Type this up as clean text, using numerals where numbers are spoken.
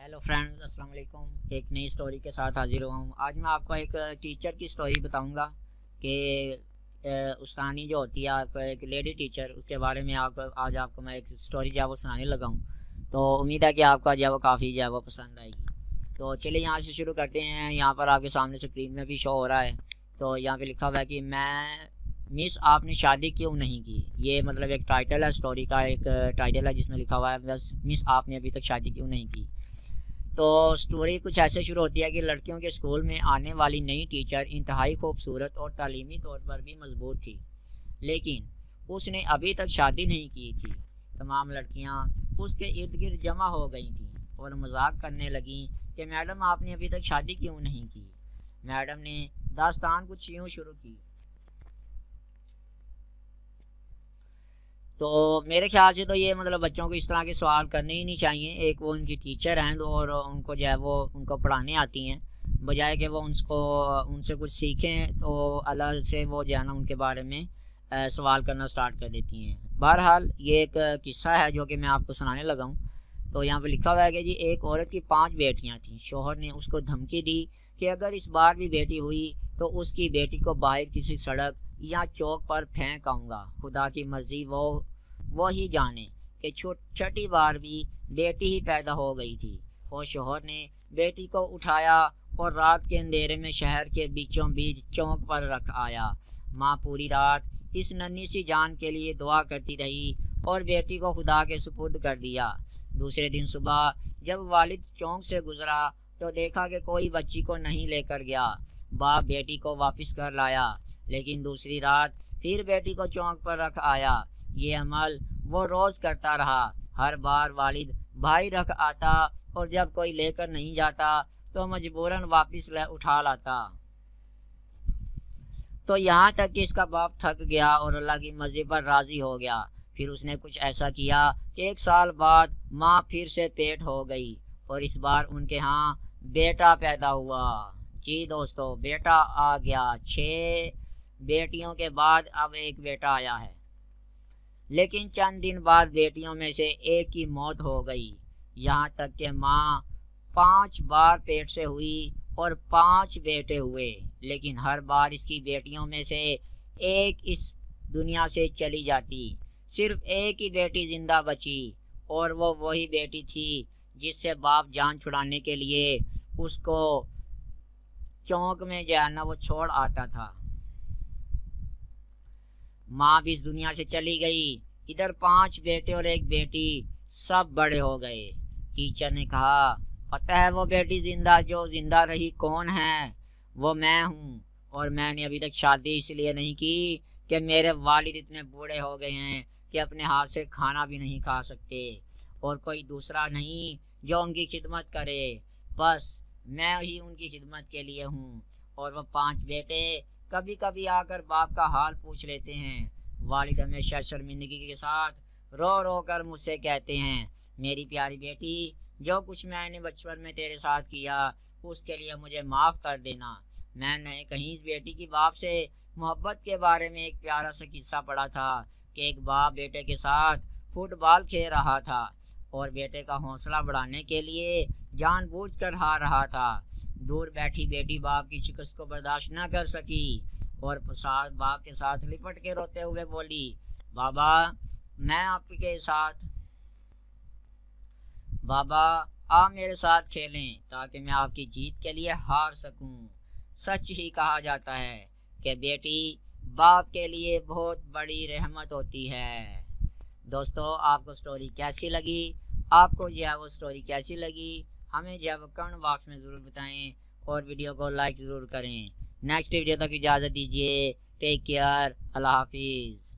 Hello friends, अस्सलाम वालेकुम। एक नई स्टोरी के साथ हाजिर हुआ हूँ। आज मैं आपको एक टीचर की स्टोरी बताऊँगा कि उस्तानी जो होती है, आपको एक लेडी टीचर, उसके बारे में आज आपको मैं एक स्टोरी जो है वो सुनाने लगा हूँ। तो उम्मीद है कि आपको जो है वो काफ़ी जो है वो पसंद आएगी। तो चलिए यहाँ से शुरू करते हैं। यहाँ पर आपके सामने स्क्रीन में भी शो हो रहा है। तो यहाँ पर लिखा हुआ है कि मिस आपने शादी क्यों नहीं की। ये मतलब एक टाइटल है, स्टोरी का एक टाइटल है जिसमें लिखा हुआ है बस मिस आपने अभी तक शादी क्यों नहीं की। तो स्टोरी कुछ ऐसे शुरू होती है कि लड़कियों के स्कूल में आने वाली नई टीचर इंतहाई खूबसूरत और तालीमी तौर पर भी मजबूत थी, लेकिन उसने अभी तक शादी नहीं की थी। तमाम लड़कियां उसके इर्द गिर्द जमा हो गई थीं और मजाक करने लगीं कि मैडम आपने अभी तक शादी क्यों नहीं की। मैडम ने दास्तान कुछ यूँ शुरू की। तो मेरे ख्याल से तो ये मतलब बच्चों को इस तरह के सवाल करने ही नहीं चाहिए। एक वो उनकी टीचर हैं और उनको जो है वो उनको पढ़ाने आती हैं, बजाय कि वो उनसे कुछ सीखें तो अलग से वो जो है ना उनके बारे में सवाल करना स्टार्ट कर देती हैं। बहरहाल ये एक किस्सा है जो कि मैं आपको सुनाने लगा हूँ। तो यहाँ पे लिखा हुआ है कि जी एक औरत की 5 बेटियाँ थीं। शोहर ने उसको धमकी दी कि अगर इस बार भी बेटी हुई तो उसकी बेटी को बाहर किसी सड़क या चौक पर फेंक आऊँगा। खुदा की मर्जी वो ही जाने कि छठी बार भी बेटी ही पैदा हो गई थी। और शोहर ने बेटी को उठाया और रात के अंधेरे में शहर के बीचों बीच चौक पर रख आया। माँ पूरी रात इस नन्ही सी जान के लिए दुआ करती रही और बेटी को खुदा के सुपुर्द कर दिया। दूसरे दिन सुबह जब वालिद चौक से गुजरा तो देखा कि कोई बच्ची को नहीं लेकर गया। बाप बेटी को वापस कर लाया, लेकिन दूसरी रात फिर बेटी को चौक पर रख आया। ये अमल वो रोज करता रहा। हर बार वालिद भाई रख आता और जब कोई लेकर नहीं जाता तो मजबूरन वापस उठा लाता। तो यहाँ तक कि इसका बाप थक गया और अल्लाह की मर्जी पर राजी हो गया। फिर उसने कुछ ऐसा किया कि 1 साल बाद माँ फिर से पेट हो गई और इस बार उनके यहाँ बेटा पैदा हुआ। जी दोस्तों, बेटा आ गया। 6 बेटियों के बाद अब एक बेटा आया है, लेकिन चंद दिन बाद बेटियों में से एक की मौत हो गई। यहाँ तक कि माँ 5 बार पेट से हुई और 5 बेटे हुए, लेकिन हर बार इसकी बेटियों में से एक इस दुनिया से चली जाती। सिर्फ एक ही बेटी जिंदा बची और वो वही बेटी थी जिससे बाप जान छुड़ाने के लिए उसको चौक में जो है ना वो छोड़ आता था। माँ भी इस दुनिया से चली गई। इधर 5 बेटे और एक बेटी, सब बड़े हो गए। टीचर ने कहा, पता है वो बेटी जो जिंदा रही कौन है? वो मैं हूँ। और मैंने अभी तक शादी इसलिए नहीं की कि मेरे वालिद इतने बूढ़े हो गए हैं कि अपने हाथ से खाना भी नहीं खा सकते और कोई दूसरा नहीं जो उनकी खिदमत करे। बस मैं ही उनकी खिदमत के लिए हूँ। और वो 5 बेटे कभी कभी आकर बाप का हाल पूछ लेते हैं। वालिद हमेशा शर्मिंदगी के साथ रो रो कर मुझसे कहते हैं, मेरी प्यारी बेटी, जो कुछ मैंने बचपन में तेरे साथ किया उसके लिए मुझे माफ़ कर देना। मैंने कहीं इस बेटी की बाप से मोहब्बत के बारे में एक प्यारा सा किस्सा पढ़ा था कि एक बाप बेटे के साथ फुटबॉल खेल रहा था और बेटे का हौसला बढ़ाने के लिए जानबूझकर हार रहा था। दूर बैठी बेटी बाप की शिकस्त को बर्दाश्त न कर सकी और बाप के साथ लिपट के रोते हुए बोली, बाबा मैं आपके साथ, बाबा आप मेरे साथ खेलें ताकि मैं आपकी जीत के लिए हार सकूं। सच ही कहा जाता है कि बेटी बाप के लिए बहुत बड़ी रहमत होती है। दोस्तों, आपको स्टोरी कैसी लगी? आपको जो है वो स्टोरी कैसी लगी हमें जो है वो कमेंट बॉक्स में ज़रूर बताएं और वीडियो को लाइक ज़रूर करें। नेक्स्ट वीडियो तक इजाज़त दीजिए। Take care. अल्लाह हाफिज़।